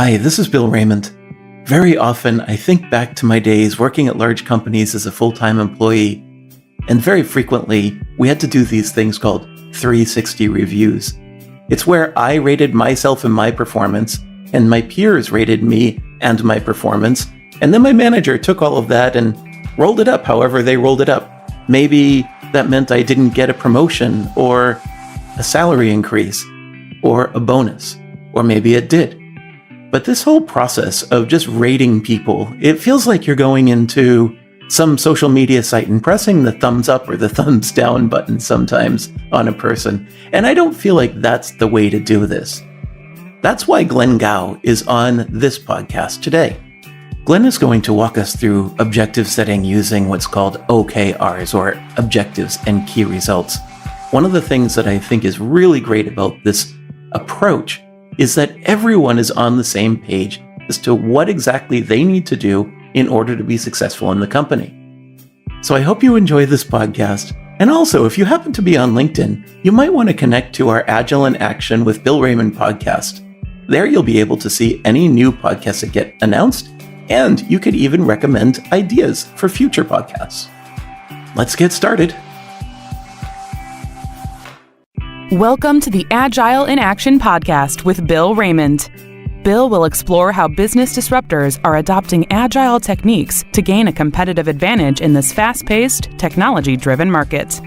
Hi, this is Bill Raymond. Very often, I think back to my days working at large companies as a full-time employee, and very frequently, we had to do these things called 360 reviews. It's where I rated myself and my performance, and my peers rated me and my performance, and then my manager took all of that and rolled it up however they rolled it up. Maybe that meant I didn't get a promotion, or a salary increase, or a bonus, or maybe it did. But this whole process of just rating people, it feels like you're going into some social media site and pressing the thumbs up or the thumbs down button sometimes on a person. And I don't feel like that's the way to do this. That's why Glenn Gao is on this podcast today. Glenn is going to walk us through objective setting using what's called OKRs, or objectives and key results. One of the things that I think is really great about this approach is that everyone is on the same page as to what exactly they need to do in order to be successful in the company. So I hope you enjoy this podcast. And also, if you happen to be on LinkedIn, you might want to connect to our Agile in Action with Bill Raymond podcast. There you'll be able to see any new podcasts that get announced, and you could even recommend ideas for future podcasts. Let's get started. Welcome to the Agile in Action podcast with Bill Raymond. Bill will explore how business disruptors are adopting agile techniques to gain a competitive advantage in this fast-paced, technology-driven market.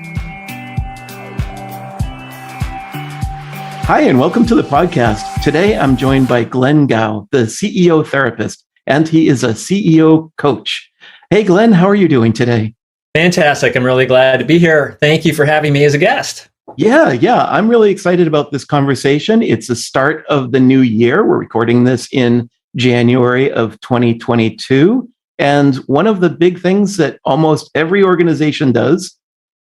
Hi, and welcome to the podcast. Today, I'm joined by Glenn Gao, the CEO therapist, and he is a CEO coach. Hey, Glenn, how are you doing today? Fantastic. I'm really glad to be here. Thank you for having me as a guest. Yeah. I'm really excited about this conversation. It's the start of the new year. We're recording this in January of 2022. And one of the big things that almost every organization does,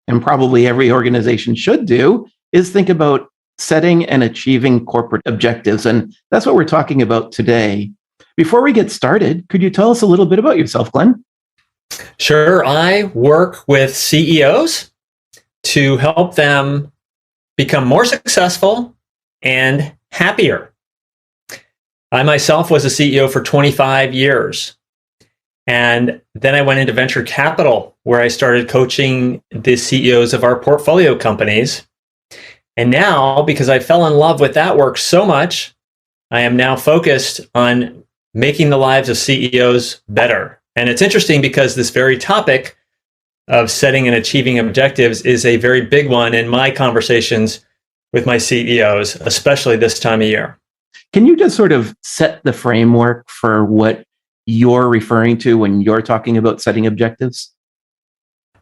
and probably every organization should do, is think about setting and achieving corporate objectives. And that's what we're talking about today. Before we get started, could you tell us a little bit about yourself, Glenn? Sure. I work with CEOs to help them become more successful and happier. I myself was a CEO for 25 years. And then I went into venture capital, where I started coaching the CEOs of our portfolio companies. And now, because I fell in love with that work so much, I am now focused on making the lives of CEOs better. And it's interesting because this very topic of setting and achieving objectives is a very big one in my conversations with my CEOs, especially this time of year. Can you just sort of set the framework for what you're referring to when you're talking about setting objectives?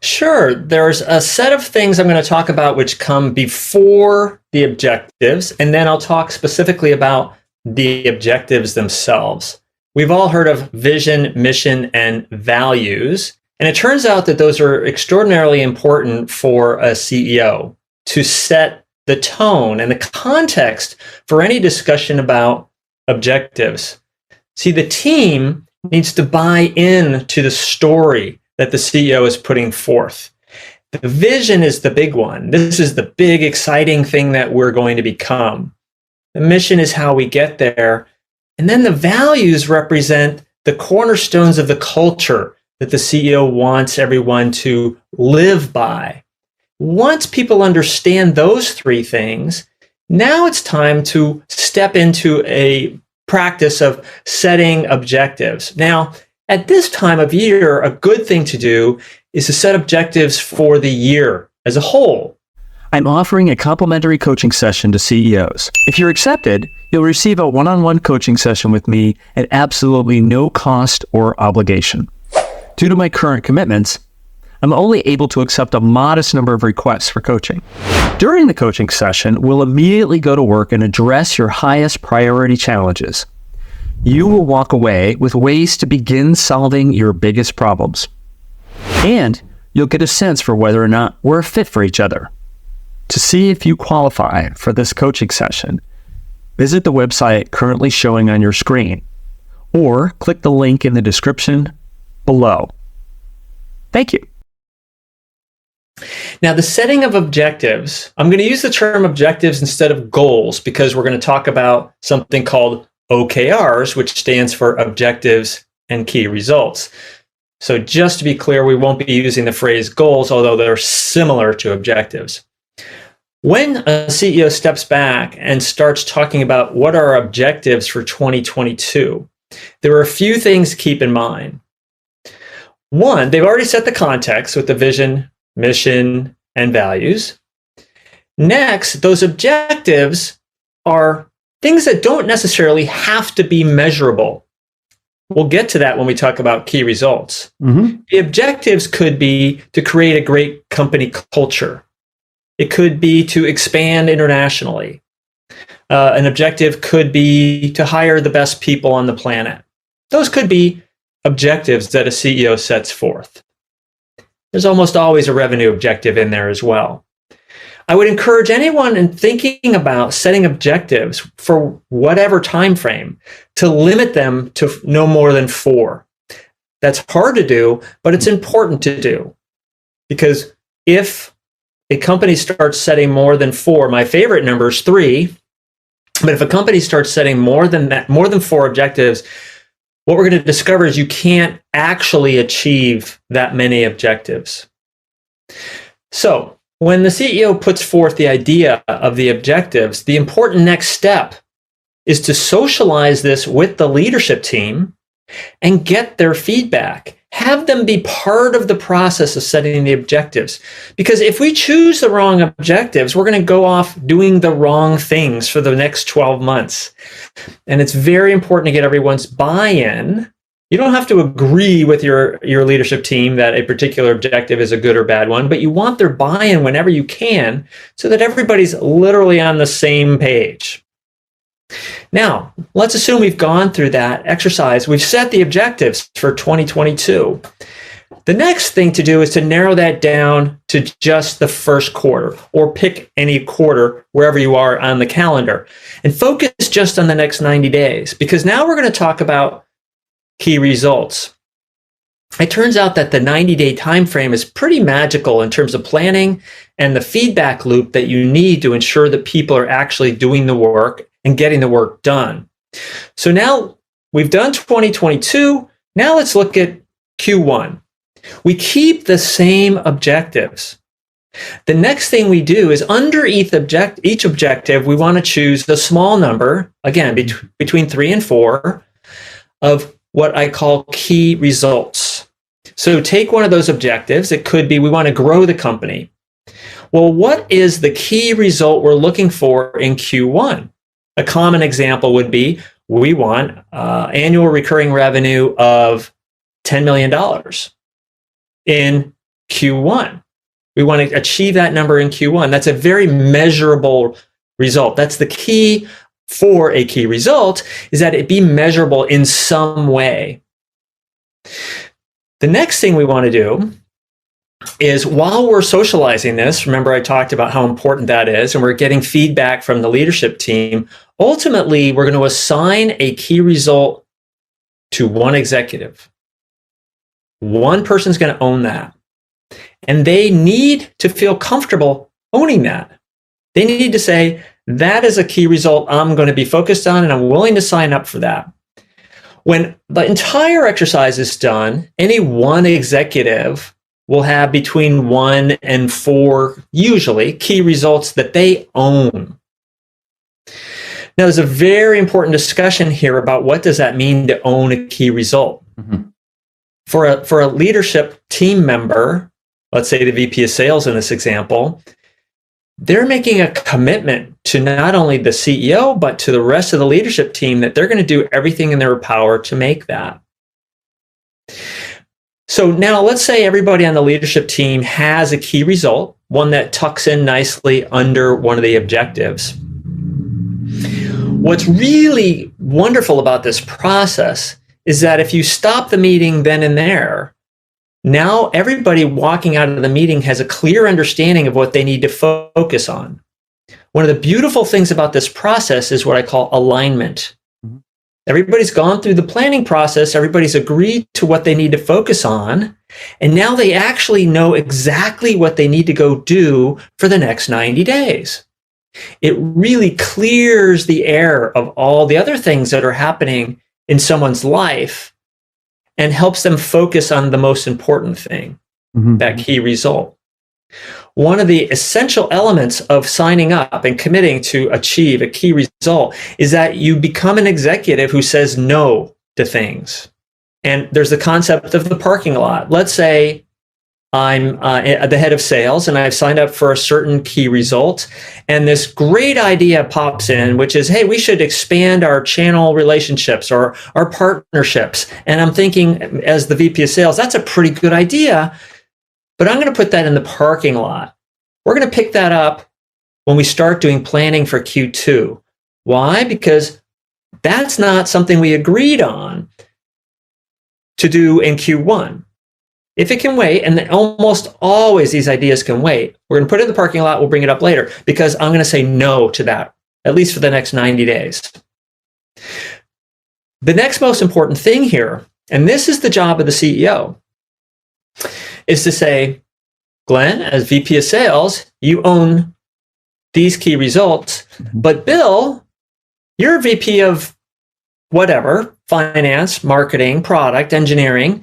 Sure. There's a set of things I'm going to talk about which come before the objectives, and then I'll talk specifically about the objectives themselves. We've all heard of vision, mission, and values. And it turns out that those are extraordinarily important for a CEO to set the tone and the context for any discussion about objectives. See, the team needs to buy into the story that the CEO is putting forth. The vision is the big one. This is the big, exciting thing that we're going to become. The mission is how we get there. And then the values represent the cornerstones of the culture that the CEO wants everyone to live by. Once people understand those three things, now it's time to step into a practice of setting objectives. Now, at this time of year, a good thing to do is to set objectives for the year as a whole. I'm offering a complimentary coaching session to CEOs. If you're accepted, you'll receive a one-on-one coaching session with me at absolutely no cost or obligation. Due to my current commitments, I'm only able to accept a modest number of requests for coaching. During the coaching session, we'll immediately go to work and address your highest priority challenges. You will walk away with ways to begin solving your biggest problems. And you'll get a sense for whether or not we're a fit for each other. To see if you qualify for this coaching session, visit the website currently showing on your screen, or click the link in the description below. Thank you. Now, the setting of objectives, I'm going to use the term objectives instead of goals because we're going to talk about something called OKRs, which stands for objectives and key results. So just to be clear, we won't be using the phrase goals, although they're similar to objectives. When a CEO steps back and starts talking about what are our objectives for 2022, there are a few things to keep in mind. One, they've already set the context with the vision, mission, and values. Next, those objectives are things that don't necessarily have to be measurable. We'll get to that when we talk about key results. The objectives could be to create a great company culture. It could be to expand internationally. An objective could be to hire the best people on the planet. Those could be objectives that a CEO sets forth. There's almost always a revenue objective in there as well. I would encourage anyone in thinking about setting objectives for whatever time frame to limit them to no more than 4. That's hard to do, but it's important to do. Because if a company starts setting more than 4, my favorite number is 3, but if a company starts setting more than 4 objectives, what we're going to discover is you can't actually achieve that many objectives. So, when the CEO puts forth the idea of the objectives, the important next step is to socialize this with the leadership team and get their feedback. Have them be part of the process of setting the objectives. Because if we choose the wrong objectives, we're going to go off doing the wrong things for the next 12 months. And it's very important to get everyone's buy-in. You don't have to agree with your leadership team that a particular objective is a good or bad one, but you want their buy-in whenever you can so that everybody's literally on the same page. Now, let's assume we've gone through that exercise. We've set the objectives for 2022. The next thing to do is to narrow that down to just the first quarter, or pick any quarter wherever you are on the calendar, and focus just on the next 90 days, because now we're going to talk about key results. It turns out that the 90-day time frame is pretty magical in terms of planning and the feedback loop that you need to ensure that people are actually doing the work and getting the work done. So now we've done 2022. Now let's look at Q1. We keep the same objectives. The next thing we do is under each objective, we want to choose the small number, again, between 3 and 4, of what I call key results. So take one of those objectives. It could be we want to grow the company. Well, what is the key result we're looking for in Q1? A common example would be we want annual recurring revenue of $10 million in Q1. We want to achieve that number in Q1. That's a very measurable result. That's the key for a key result, is that it be measurable in some way. The next thing we want to do is, while we're socializing this, remember I talked about how important that is, and we're getting feedback from the leadership team, ultimately we're going to assign a key result to one executive. One person's going to own that. And they need to feel comfortable owning that. They need to say, that is a key result I'm going to be focused on, and I'm willing to sign up for that. When the entire exercise is done, any one executive will have between 1 and 4, usually, key results that they own. Now, there's a very important discussion here about what does that mean to own a key result. Mm-hmm. For a leadership team member, let's say the VP of sales in this example, they're making a commitment to not only the CEO, but to the rest of the leadership team that they're going to do everything in their power to make that. So now let's say everybody on the leadership team has a key result, one that tucks in nicely under one of the objectives. What's really wonderful about this process is that if you stop the meeting then and there, now everybody walking out of the meeting has a clear understanding of what they need to focus on. One of the beautiful things about this process is what I call alignment. Mm-hmm. Everybody's gone through the planning process, everybody's agreed to what they need to focus on, and now they actually know exactly what they need to go do for the next 90 days. it really clears the air of all the other things that are happening in someone's life and helps them focus on the most important thing, that key result. One of the essential elements of signing up and committing to achieve a key result is that you become an executive who says no to things. And there's the concept of the parking lot. Let's say I'm the head of sales and I've signed up for a certain key result. And this great idea pops in, which is, hey, we should expand our channel relationships or our partnerships. And I'm thinking, as the VP of sales, that's a pretty good idea. But I'm going to put that in the parking lot. We're going to pick that up when we start doing planning for Q2. Why? Because that's not something we agreed on to do in Q1. If it can wait, and almost always these ideas can wait, we're going to put it in the parking lot, we'll bring it up later, because I'm going to say no to that, at least for the next 90 days. The next most important thing here, and this is the job of the CEO, is to say, Glenn, as VP of sales, you own these key results, but Bill, you're VP of whatever, finance, marketing, product, engineering.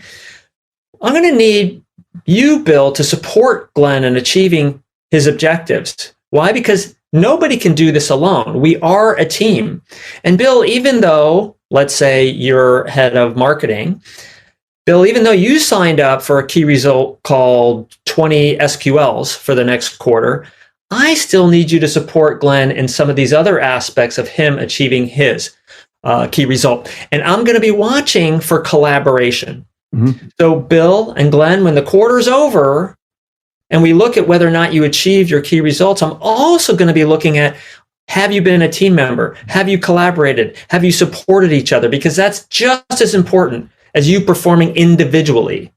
I'm going to need you, Bill, to support Glenn in achieving his objectives. Why? Because nobody can do this alone. We are a team. And Bill, even though, let's say you're head of marketing, Bill, even though you signed up for a key result called 20 SQLs for the next quarter, I still need you to support Glenn in some of these other aspects of him achieving his key result. And I'm going to be watching for collaboration. So Bill and Glenn, when the quarter's over and we look at whether or not you achieved your key results, I'm also going to be looking at, have you been a team member? Have you collaborated? Have you supported each other? Because that's just as important as you performing individually.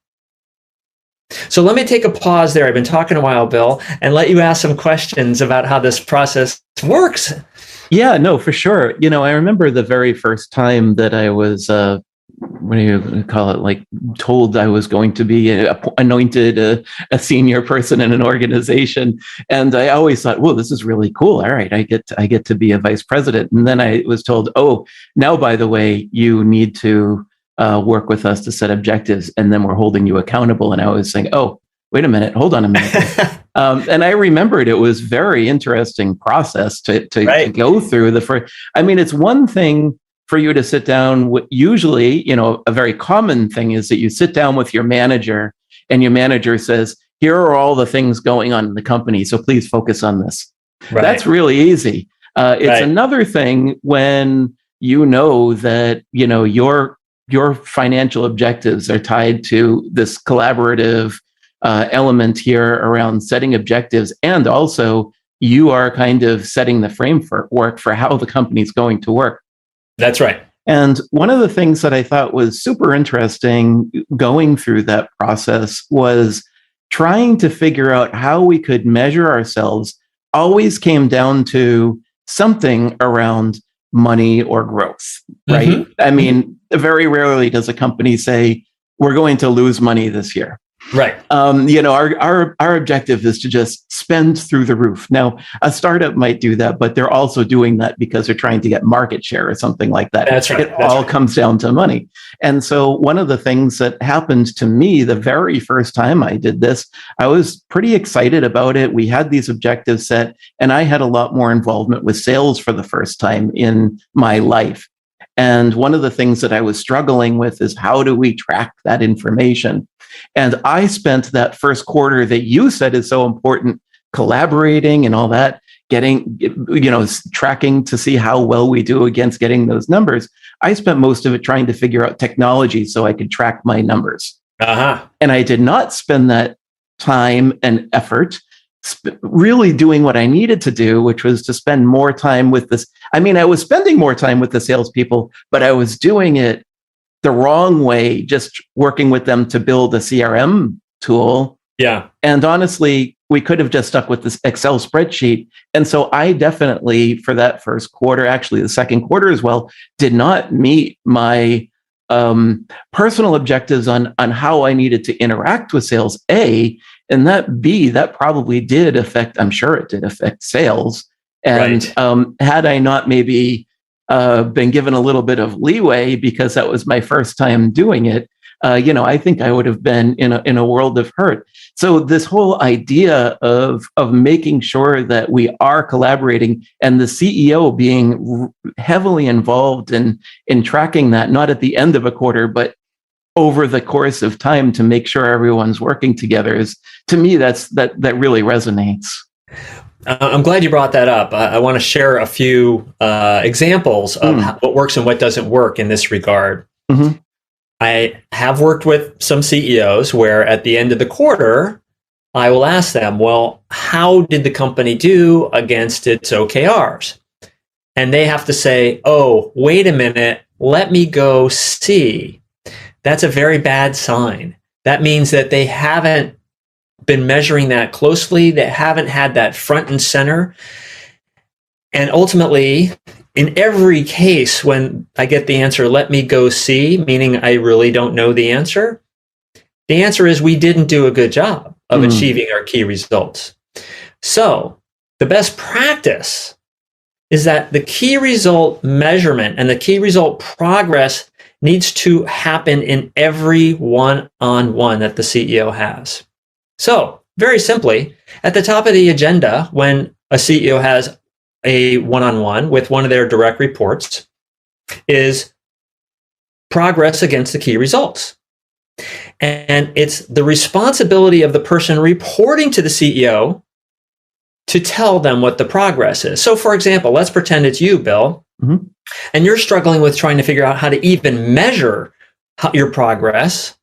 So let me take a pause there. I've been talking a while, Bill, and let you ask some questions about how this process works. Yeah, no, for sure. You know, I remember the very first time that I was, what do you call it, like told I was going to be anointed a senior person in an organization. And I always thought, whoa, this is really cool. All right, I get to be a vice president. And then I was told, oh, now, by the way, you need to work with us to set objectives, and then we're holding you accountable. And I was saying, oh, wait a minute, hold on a minute. And I remembered it was very interesting process to go through the first. I mean, it's one thing for you to sit down with, usually, you know, a very common thing is that you sit down with your manager and your manager says, here are all the things going on in the company, so please focus on this. Right. That's really easy. It's another thing when you know that, you know, your financial objectives are tied to this collaborative element here around setting objectives, and also you are kind of setting the framework for how the company's going to work. That's right. And one of the things that I thought was super interesting going through that process was trying to figure out how we could measure ourselves. Always came down to something around money or growth, right? I mean, very rarely does a company say, we're going to lose money this year. Right. You know, our objective is to just spend through the roof. Now, a startup might do that, but they're also doing that because they're trying to get market share or something like that. That's right. It all comes down to money. And so one of the things that happened to me the very first time I did this, I was pretty excited about it. We had these objectives set, and I had a lot more involvement with sales for the first time in my life. And one of the things that I was struggling with is, how do we track that information? And I spent that first quarter that you said is so important, collaborating and all that, getting, you know, tracking to see how well we do against getting those numbers. I spent most of it trying to figure out technology so I could track my numbers. And I did not spend that time and effort really doing what I needed to do, which was to spend more time with this. I mean, I was spending more time with the salespeople, but I was doing it the wrong way, just working with them to build a CRM tool. Yeah. And honestly, we could have just stuck with this Excel spreadsheet. And so I definitely, for that first quarter, actually the second quarter as well, did not meet my personal objectives on how I needed to interact with sales, A, and that B, that probably did affect, I'm sure it did affect sales. And Right. had I not maybe been given a little bit of leeway because that was my first time doing it, I think I would have been in a world of hurt. So this whole idea of making sure that we are collaborating and the CEO being heavily involved in tracking that, not at the end of a quarter, but over the course of time to make sure everyone's working together is, to me, that really resonates. I'm glad you brought that up. I want to share a few examples of what works and what doesn't work in this regard. Mm-hmm. I have worked with some CEOs where at the end of the quarter, I will ask them, well, how did the company do against its OKRs? And they have to say, oh, wait a minute, let me go see. That's a very bad sign. That means that they haven't been measuring that closely. They haven't had that front and center. And ultimately, in every case, when I get the answer, let me go see, meaning I really don't know the answer is we didn't do a good job of achieving our key results. So the best practice is that the key result measurement and the key result progress needs to happen in every one-on-one that the CEO has. So very simply, at the top of the agenda, when a CEO has a one-on-one with one of their direct reports, is progress against the key results. And it's the responsibility of the person reporting to the CEO to tell them what the progress is. So for example, let's pretend it's you, Bill, and you're struggling with trying to figure out how to even measure your progress.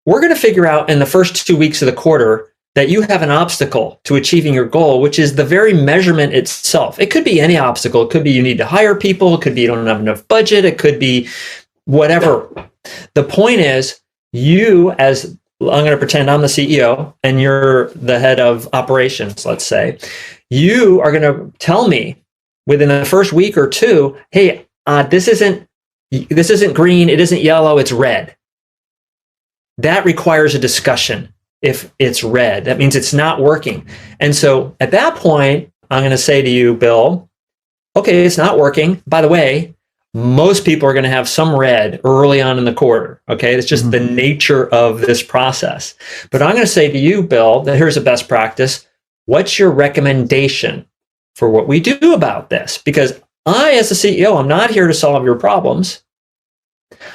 We're going to figure out in the first 2 weeks of the quarter that you have an obstacle to achieving your goal, which is the very measurement itself. It could be any obstacle. It could be you need to hire people. It could be you don't have enough budget. It could be whatever. The point is, you, as I'm going to pretend I'm the CEO and you're the head of operations, let's say, you are going to tell me within the first week or two, hey, this isn't green, it isn't yellow, it's red. That requires a discussion. If it's red, that means it's not working. And so at that point, I'm going to say to you, Bill, okay, it's not working. By the way, most people are going to have some red early on in the quarter. Okay, it's just the nature of this process. But I'm going to say to you, Bill, that here's a best practice. What's your recommendation for what we do about this? Because I, as a CEO, I'm not here to solve your problems.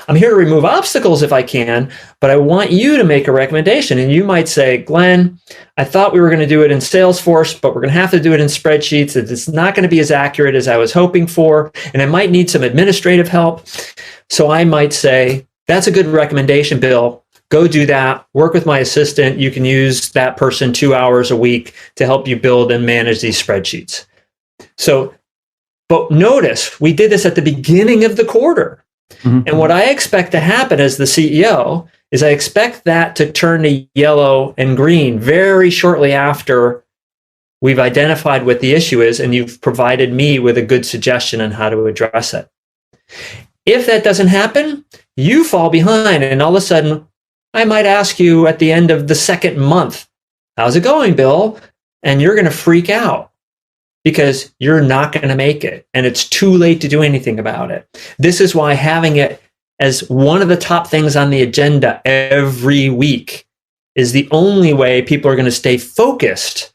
I'm here to remove obstacles if I can, but I want you to make a recommendation. And you might say, Glenn, I thought we were going to do it in Salesforce, but we're going to have to do it in spreadsheets. It's not going to be as accurate as I was hoping for, and I might need some administrative help. So I might say, that's a good recommendation, Bill. Go do that. Work with my assistant. You can use that person 2 hours a week to help you build and manage these spreadsheets. So, but notice, we did this at the beginning of the quarter. And what I expect to happen as the CEO is I expect that to turn to yellow and green very shortly after we've identified what the issue is and you've provided me with a good suggestion on how to address it. If that doesn't happen, you fall behind, and all of a sudden, I might ask you at the end of the second month, how's it going, Bill? And you're going to freak out, because you're not going to make it, and it's too late to do anything about it. This is why having it as one of the top things on the agenda every week is the only way people are going to stay focused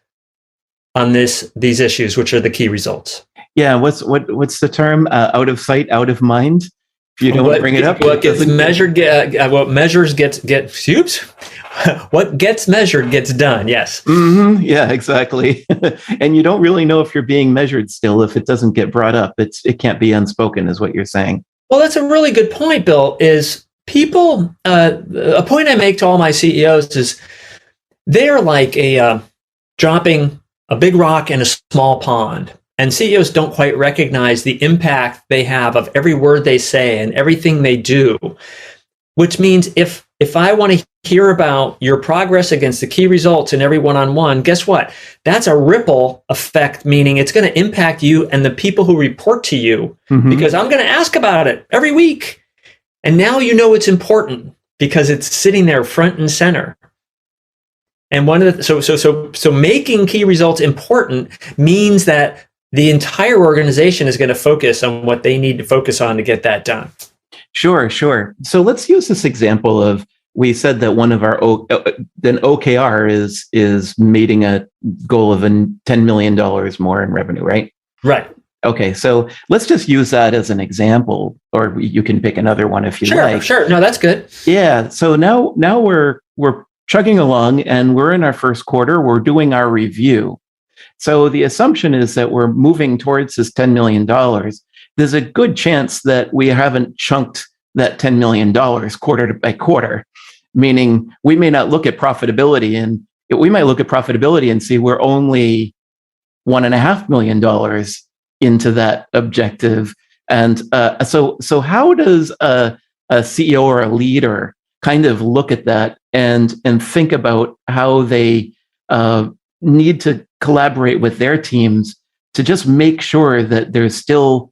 on these issues, which are the key results. Yeah, what's the term? Out of sight, out of mind. If you don't bring it up, what gets measured, what gets measured gets done. Yes. Yeah, exactly. And you don't really know if you're being measured still if it doesn't get brought up. It can't be unspoken, is what you're saying. Well, that's a really good point, Bill. Is people a point I make to all my CEOs is they're like dropping a big rock in a small pond. And CEOs don't quite recognize the impact they have of every word they say and everything they do, which means if I want to hear about your progress against the key results in every one-on-one, guess what? That's a ripple effect, meaning it's going to impact you and the people who report to you, because I'm going to ask about it every week. And now you know it's important because it's sitting there front and center. And one of the so making key results important means that the entire organization is going to focus on what they need to focus on to get that done. Sure. So let's use this example of, we said that one of our then OKR is meeting a goal of $10 million more in revenue, right? Right. Okay, so let's just use that as an example, or you can pick another one if you like. Sure. No, that's good. Yeah. So now we're chugging along, and we're in our first quarter. We're doing our review. So the assumption is that we're moving towards this $10 million. There's a good chance that we haven't chunked that $10 million quarter by quarter, meaning we may not look at profitability, and we might look at profitability and see we're only $1.5 million into that objective. And so how does a CEO or a leader kind of look at that and think about how they need to collaborate with their teams to just make sure that there's still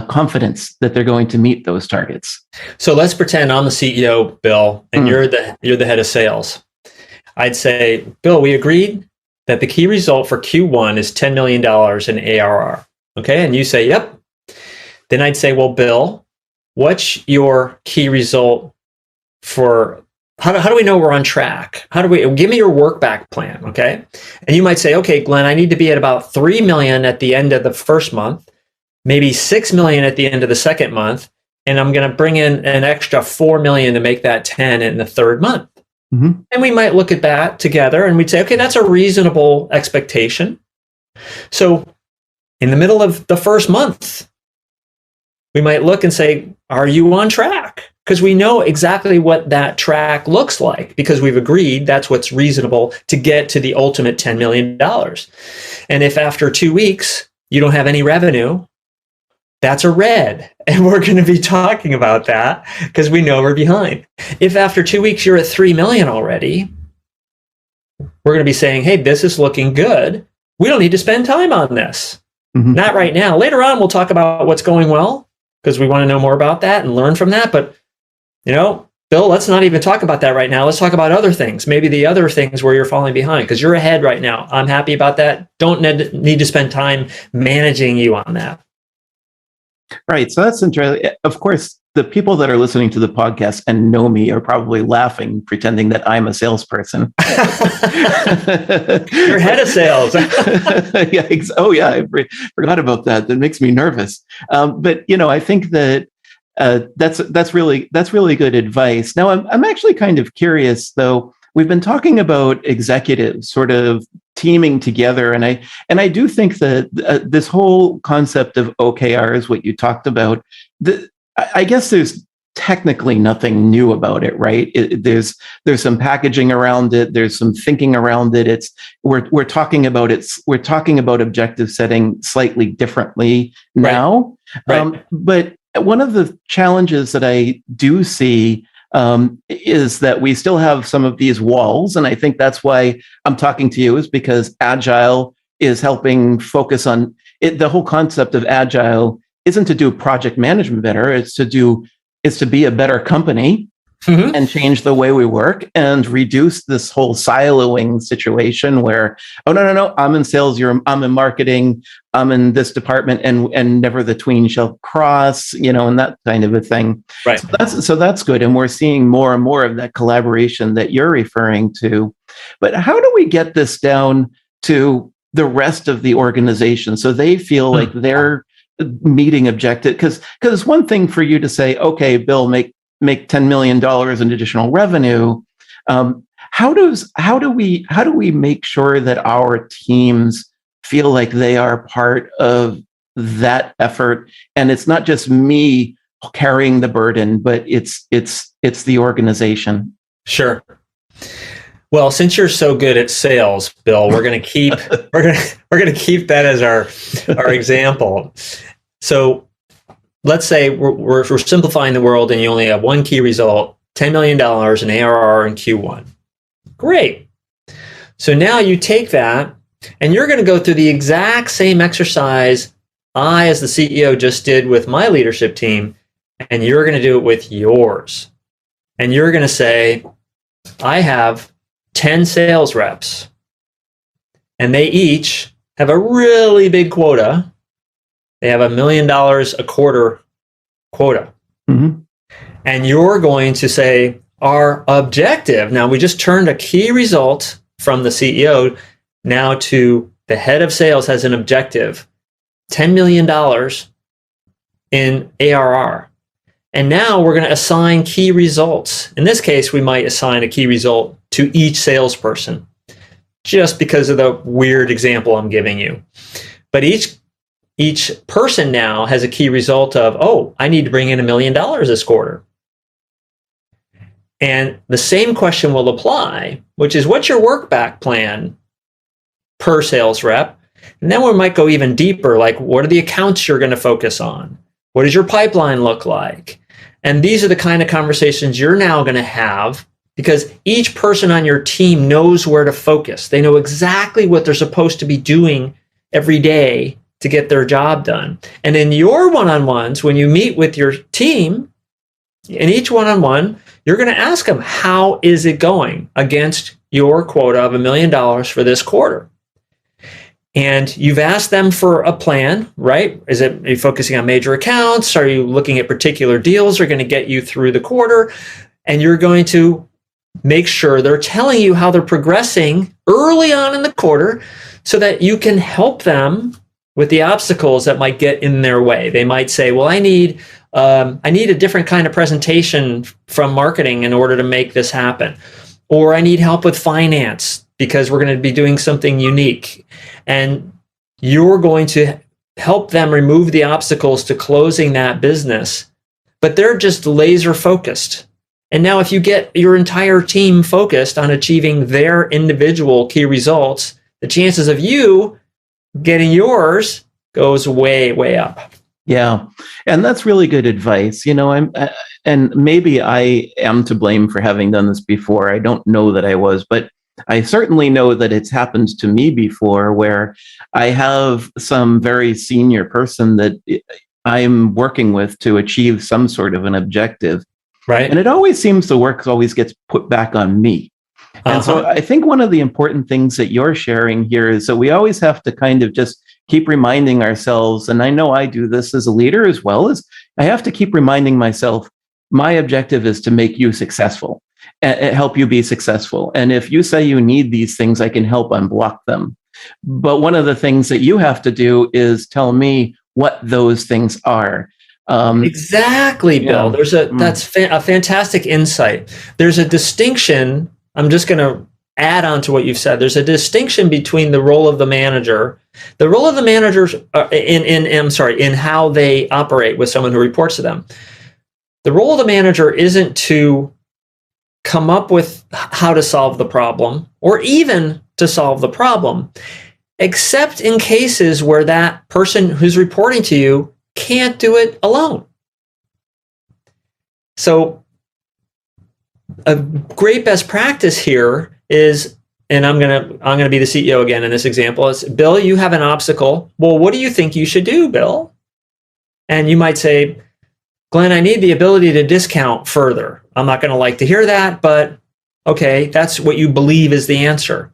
confidence that they're going to meet those targets? So let's pretend I'm the CEO, Bill, and you're the head of sales. I'd say, Bill, we agreed that the key result for Q1 is $10 million in ARR. Okay, and you say, yep. Then I'd say, well, Bill, what's your key result for, how do we know we're on track? Give me your work back plan, okay? And you might say, okay, Glenn, I need to be at about 3 million at the end of the first month, maybe 6 million at the end of the second month, and I'm going to bring in an extra 4 million to make that 10 in the third month. Mm-hmm. And we might look at that together and we'd say, okay, that's a reasonable expectation. So in the middle of the first month, we might look and say, are you on track? Because we know exactly what that track looks like, because we've agreed that's what's reasonable to get to the ultimate $10 million. And if after 2 weeks you don't have any revenue, that's a red. And we're going to be talking about that because we know we're behind. If after 2 weeks you're at 3 million already, we're going to be saying, hey, this is looking good. We don't need to spend time on this. Mm-hmm. Not right now. Later on, we'll talk about what's going well, because we want to know more about that and learn from that. But, Bill, let's not even talk about that right now. Let's talk about other things. Maybe the other things where you're falling behind, because you're ahead right now. I'm happy about that. Don't need to spend time managing you on that. Right. So that's interesting. Of course, the people that are listening to the podcast and know me are probably laughing, pretending that I'm a salesperson. You're head of sales. Yeah. Oh, yeah. I forgot about that. That makes me nervous. But I think that that's really good advice. Now, I'm actually kind of curious, though. We've been talking about executives sort of teaming together, and I do think that this whole concept of OKRs, what you talked about, I guess there's technically nothing new about it, right? There's some packaging around it. There's some thinking around it. We're talking about objective setting slightly differently now. Right. But one of the challenges that I do see is that we still have some of these walls. And I think that's why I'm talking to you, is because Agile is helping focus on it. The whole concept of Agile isn't to do project management better. It's to be a better company, mm-hmm. and change the way we work and reduce this whole siloing situation where, oh, no, I'm in sales, I'm in marketing, I'm in this department, and never the twain shall cross, and that kind of a thing. Right. So that's good. And we're seeing more and more of that collaboration that you're referring to. But how do we get this down to the rest of the organization so they feel like they're meeting objective? Because it's one thing for you to say, okay, Bill, make $10 million in additional revenue. How do we make sure that our teams feel like they are part of that effort, and it's not just me carrying the burden, but it's the organization? Sure. Well, since you're so good at sales, Bill, we're going to keep that as our example. So let's say we're simplifying the world, and you only have one key result: $10 million in ARR in Q1. Great. So now you take that, and you're going to go through the exact same exercise I, as the CEO, just did with my leadership team, and you're going to do it with yours. And you're going to say, I have 10 sales reps, and they each have a really big quota They have $1 million a quarter quota. Mhm. And you're going to say, our objective, now we just turned a key result from the CEO now to the head of sales has an objective, $10 million in ARR. And now we're going to assign key results. In this case, we might assign a key result to each salesperson, just because of the weird example I'm giving you. But each person now has a key result of, oh, I need to bring in $1 million this quarter. And the same question will apply, which is, what's your work back plan per sales rep? And then we might go even deeper, like, what are the accounts you're going to focus on? What does your pipeline look like? And these are the kind of conversations you're now going to have, because each person on your team knows where to focus. They know exactly what they're supposed to be doing every day to get their job done. And in your one-on-ones, when you meet with your team, in each one-on-one, you're going to ask them, how is it going against your quota of $1 million for this quarter? And you've asked them for a plan, right? Are you focusing on major accounts? Are you looking at particular deals that are going to get you through the quarter? And you're going to make sure they're telling you how they're progressing early on in the quarter so that you can help them with the obstacles that might get in their way. They might say, well, I need a different kind of presentation from marketing in order to make this happen. Or I need help with finance because we're going to be doing something unique. And you're going to help them remove the obstacles to closing that business, but they're just laser focused. And now if you get your entire team focused on achieving their individual key results, the chances of you getting yours goes way, way up. Yeah. And that's really good advice. And maybe I am to blame for having done this before. I don't know that I was, but I certainly know that it's happened to me before, where I have some very senior person that I'm working with to achieve some sort of an objective. Right. And it always seems the work always gets put back on me. And so I think one of the important things that you're sharing here is that we always have to kind of just keep reminding ourselves, and I know I do this as a leader as well, as I have to keep reminding myself, my objective is to make you successful, help you be successful. And if you say you need these things, I can help unblock them. But one of the things that you have to do is tell me what those things are. Exactly, Bill. That's a fantastic insight. There's a distinction. I'm just going to add on to what you've said. There's a distinction between the role of the manager. The role of the managers in how they operate with someone who reports to them. The role of the manager isn't to come up with how to solve the problem or even to solve the problem, except in cases where that person who's reporting to you can't do it alone. So a great best practice here is, and I'm gonna be the CEO again in this example, is, Bill, you have an obstacle. Well, what do you think you should do, Bill? And you might say, Glenn, I need the ability to discount further. I'm not going to like to hear that, but okay, that's what you believe is the answer.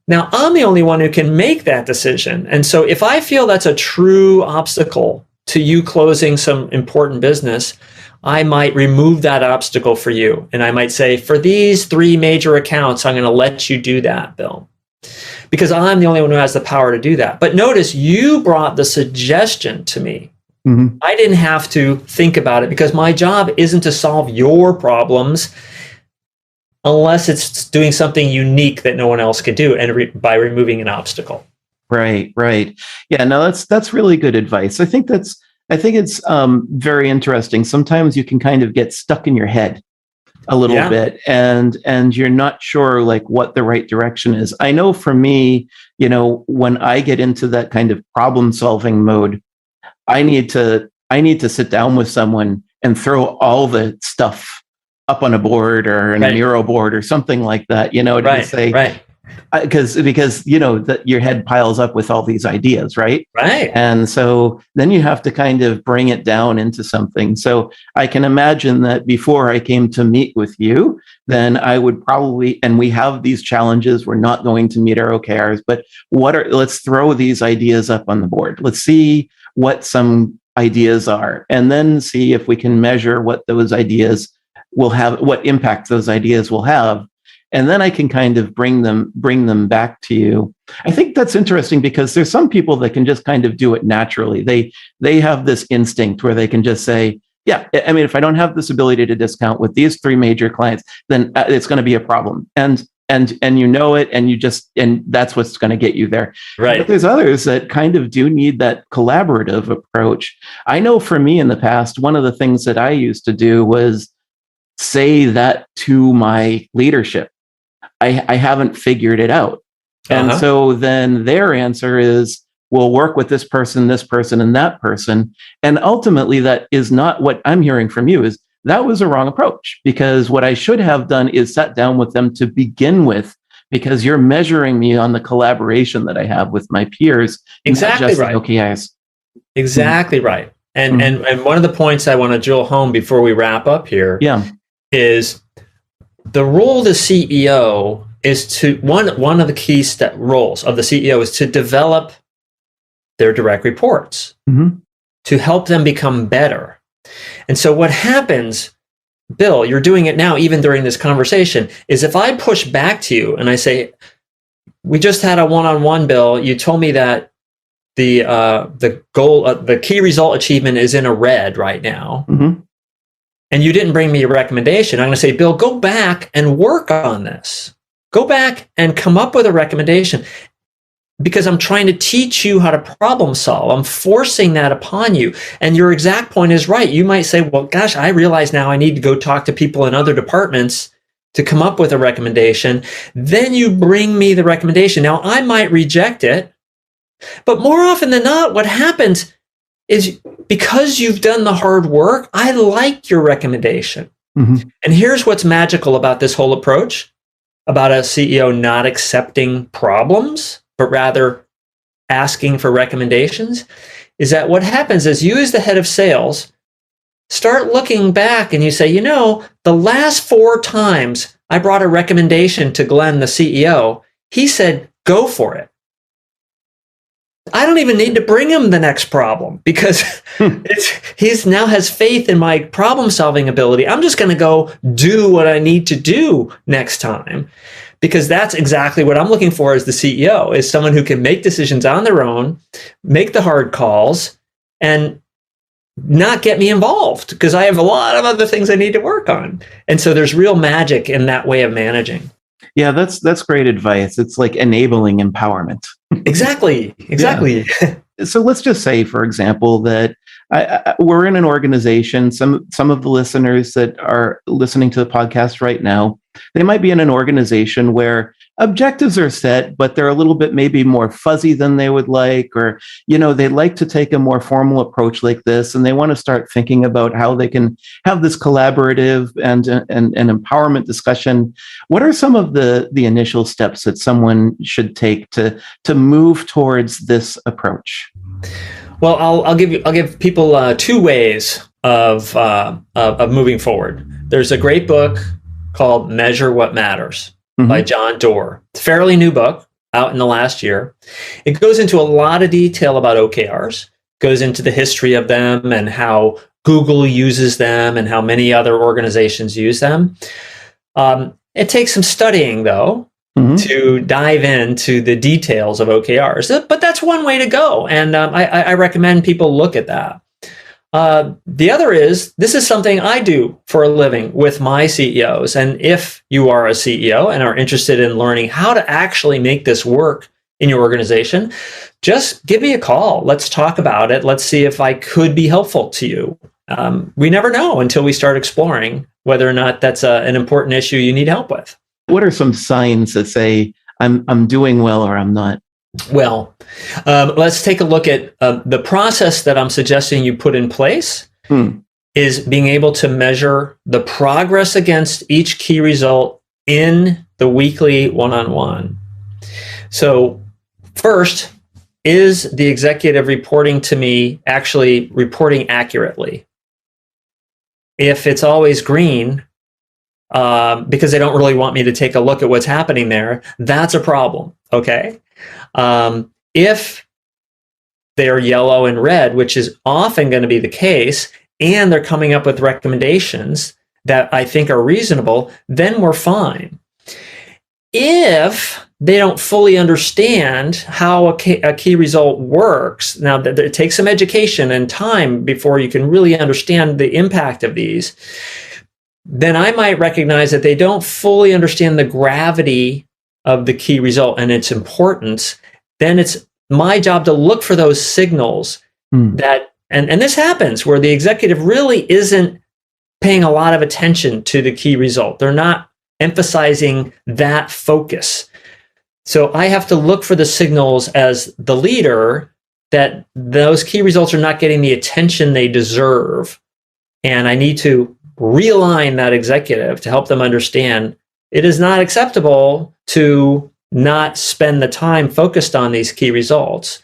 Now, I'm the only one who can make that decision. And so if I feel that's a true obstacle to you closing some important business, I might remove that obstacle for you. And I might say, for these 3 major accounts, I'm going to let you do that, Bill, because I'm the only one who has the power to do that. But notice you brought the suggestion to me. Mm-hmm. I didn't have to think about it, because my job isn't to solve your problems unless it's doing something unique that no one else could do, and by removing an obstacle. Right. Yeah, no, that's really good advice. I think it's very interesting. Sometimes you can kind of get stuck in your head a little bit, and you're not sure like what the right direction is. I know for me, when I get into that kind of problem solving mode, I need to sit down with someone and throw all the stuff up on a board or a Miro board or something like that, to say, because that your head piles up with all these ideas, right? And so then you have to kind of bring it down into something. So I can imagine that before I came to meet with you, then I would probably, and we have these challenges, we're not going to meet our OKRs, but let's throw these ideas up on the board. Let's see what some ideas are, and then see if we can measure what those ideas will have, what impact those ideas will have. And then I can kind of bring them back to you. I think that's interesting because there's some people that can just kind of do it naturally. They have this instinct where they can just say, yeah, I mean, if I don't have this ability to discount with these 3 major clients, then it's going to be a problem. And you know it, and that's what's going to get you there. Right. But there's others that kind of do need that collaborative approach. I know for me in the past, one of the things that I used to do was say that to my leadership. I haven't figured it out. And so then their answer is, we'll work with this person, and that person. And ultimately, that is not what I'm hearing from you. Is that was a wrong approach, because what I should have done is sat down with them to begin with, because you're measuring me on the collaboration that I have with my peers. Exactly right. OKRs. Exactly right. And one of the points I want to drill home before we wrap up here is the role of the CEO is to one of the key roles of the CEO is to develop their direct reports, to help them become better. And so what happens, Bill, you're doing it now, even during this conversation, is if I push back to you and I say, we just had a one-on-one, Bill, you told me that the goal, the key result achievement is in a red right now. And you didn't bring me a recommendation. I'm going to say, Bill, go back and work on this. Go back and come up with a recommendation, because I'm trying to teach you how to problem solve. I'm forcing that upon you. And your exact point is right. You might say, well, gosh, I realize now I need to go talk to people in other departments to come up with a recommendation. Then you bring me the recommendation. Now, I might reject it, but more often than not, what happens is, because you've done the hard work, I like your recommendation. And here's what's magical about this whole approach, about a CEO not accepting problems, but rather asking for recommendations, is that what happens is you, as the head of sales, start looking back and you say, you know, the last 4 times I brought a recommendation to Glenn, the CEO, he said, go for it. I don't even need to bring him the next problem, because he's now has faith in my problem solving ability. I'm just going to go do what I need to do next time, because that's exactly what I'm looking for as the CEO, is someone who can make decisions on their own, make the hard calls, and not get me involved, because I have a lot of other things I need to work on. And so there's real magic in that way of managing. Yeah, that's great advice. It's like enabling empowerment. Exactly. Yeah. So let's just say, for example, that we're in an organization. Some of the listeners that are listening to the podcast right now, they might be in an organization where objectives are set, but they're a little bit maybe more fuzzy than they would like, or, you know, they'd like to take a more formal approach like this, and they want to start thinking about how they can have this collaborative and empowerment discussion. What are some of the initial steps that someone should take to move towards this approach? Well, I'll give people 2 ways of moving forward. There's a great book called Measure What Matters by John Doerr. It's a fairly new book, out in the last year. It goes into a lot of detail about OKRs, goes into the history of them and how Google uses them and how many other organizations use them. It takes some studying, though, to dive into the details of OKRs. But that's one way to go, and I recommend people look at that. The other is, this is something I do for a living with my CEOs. And if you are a CEO and are interested in learning how to actually make this work in your organization, just give me a call. Let's talk about it. Let's see if I could be helpful to you. We never know until we start exploring whether or not that's an important issue you need help with. What are some signs that say I'm doing well or I'm not? Well, let's take a look at the process that I'm suggesting you put in place is being able to measure the progress against each key result in the weekly one-on-one. So first, is the executive reporting to me actually reporting accurately? If it's always green, because they don't really want me to take a look at what's happening there, that's a problem, okay? If they are yellow and red, which is often going to be the case, and they're coming up with recommendations that I think are reasonable, then we're fine. If they don't fully understand how a key result works, now it takes some education and time before you can really understand the impact of these, then I might recognize that they don't fully understand the gravity of the key result and its importance. Then it's my job to look for those signals that, and this happens where the executive really isn't paying a lot of attention to the key result. They're not emphasizing that focus. So I have to look for the signals as the leader that those key results are not getting the attention they deserve. And I need to realign that executive to help them understand it is not acceptable to not spend the time focused on these key results.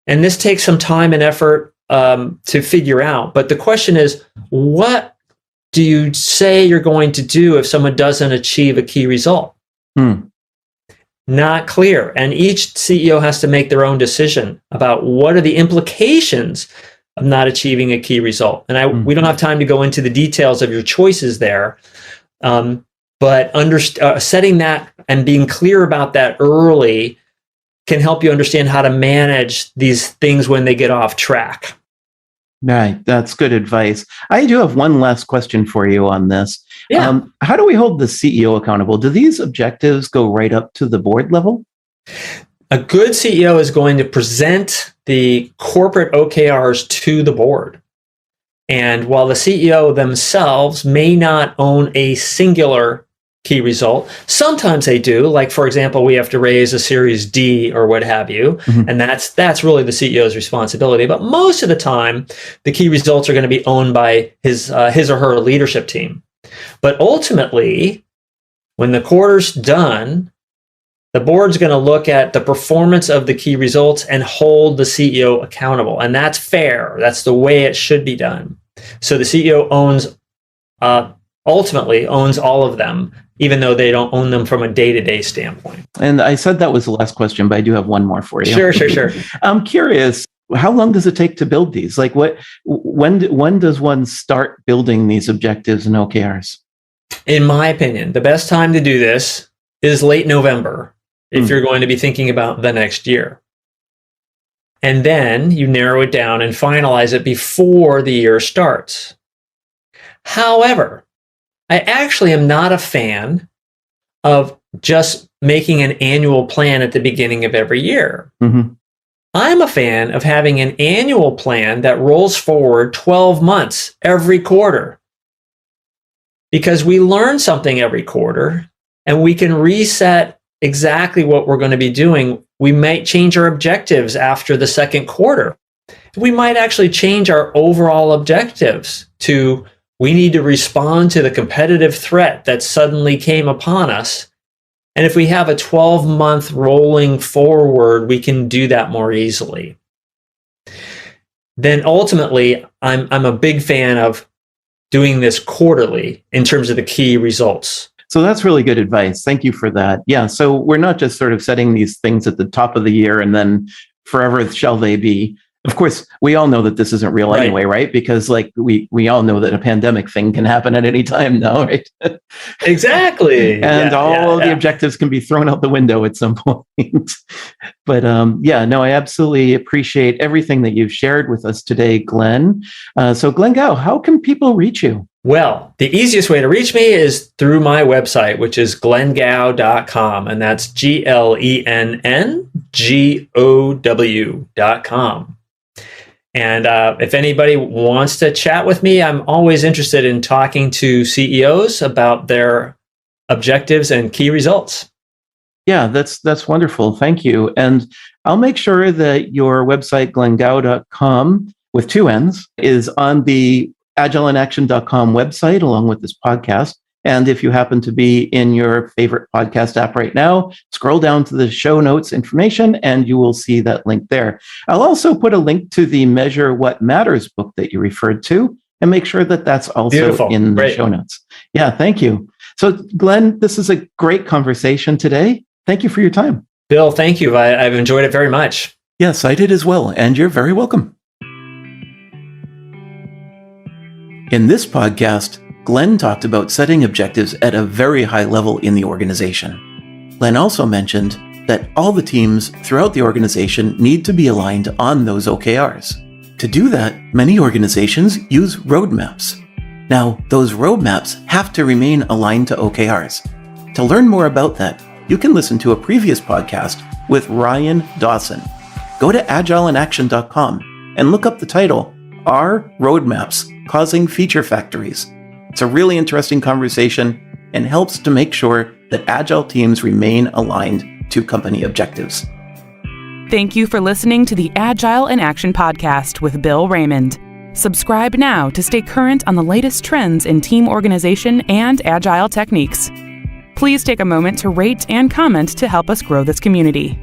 And this takes some time and effort to figure out. But the question is, what do you say you're going to do if someone doesn't achieve a key result? Not clear. And each CEO has to make their own decision about what are the implications of not achieving a key result. And we don't have time to go into the details of your choices there. But setting that and being clear about that early can help you understand how to manage these things when they get off track. Right. That's good advice. I do have one last question for you on this. Yeah. How do we hold the CEO accountable? Do these objectives go right up to the board level? A good CEO is going to present the corporate OKRs to the board. And while the CEO themselves may not own a singular key result, sometimes they do. Like, for example, we have to raise a Series D or what have you. And that's really the CEO's responsibility. But most of the time, the key results are going to be owned by his or her leadership team. But ultimately, when the quarter's done, the board's going to look at the performance of the key results and hold the CEO accountable. And that's fair. That's the way it should be done. So the CEO ultimately owns all of them, even though they don't own them from a day-to-day standpoint. And I said that was the last question, but I do have one more for you. Sure. I'm curious, how long does it take to build these? Like, when does one start building these objectives and OKRs? In my opinion, the best time to do this is late November, if you're going to be thinking about the next year. And then you narrow it down and finalize it before the year starts. However, I actually am not a fan of just making an annual plan at the beginning of every year. I'm a fan of having an annual plan that rolls forward 12 months every quarter, because we learn something every quarter and we can reset exactly what we're going to be doing. We might change our objectives after the second quarter. We might actually change our overall objectives to, we need to respond to the competitive threat that suddenly came upon us. And if we have a 12-month rolling forward, we can do that more easily. Then ultimately, I'm a big fan of doing this quarterly in terms of the key results. So that's really good advice. Thank you for that. Yeah. So we're not just sort of setting these things at the top of the year and then forever shall they be. Of course, we all know that this isn't real anyway, right? Because like we all know that a pandemic thing can happen at any time now, right? Exactly. And all the objectives can be thrown out the window at some point. But I absolutely appreciate everything that you've shared with us today, Glenn. So Glenn Gao, how can people reach you? Well, the easiest way to reach me is through my website, which is glengao.com, and that's GLENNGOW.com. And if anybody wants to chat with me, I'm always interested in talking to CEOs about their objectives and key results. Yeah, that's wonderful. Thank you. And I'll make sure that your website, glengao.com, with 2 N's, is on the agileinAction.com website along with this podcast. And if you happen to be in your favorite podcast app right now, scroll down to the show notes information and you will see that link there. I'll also put a link to the Measure What Matters book that you referred to and make sure that that's also in the show notes. Yeah, thank you. So Glenn, this is a great conversation today. Thank you for your time. Bill, thank you. I've enjoyed it very much. Yes, I did as well, and you're very welcome. In this podcast, Glenn talked about setting objectives at a very high level in the organization. Glenn also mentioned that all the teams throughout the organization need to be aligned on those OKRs. To do that, many organizations use roadmaps. Now, those roadmaps have to remain aligned to OKRs. To learn more about that, you can listen to a previous podcast with Ryan Dawson. Go to agileinAction.com and look up the title, Are Roadmaps Causing Feature Factories? It's a really interesting conversation and helps to make sure that Agile teams remain aligned to company objectives. Thank you for listening to the Agile in Action podcast with Bill Raymond. Subscribe now to stay current on the latest trends in team organization and agile techniques. Please take a moment to rate and comment to help us grow this community.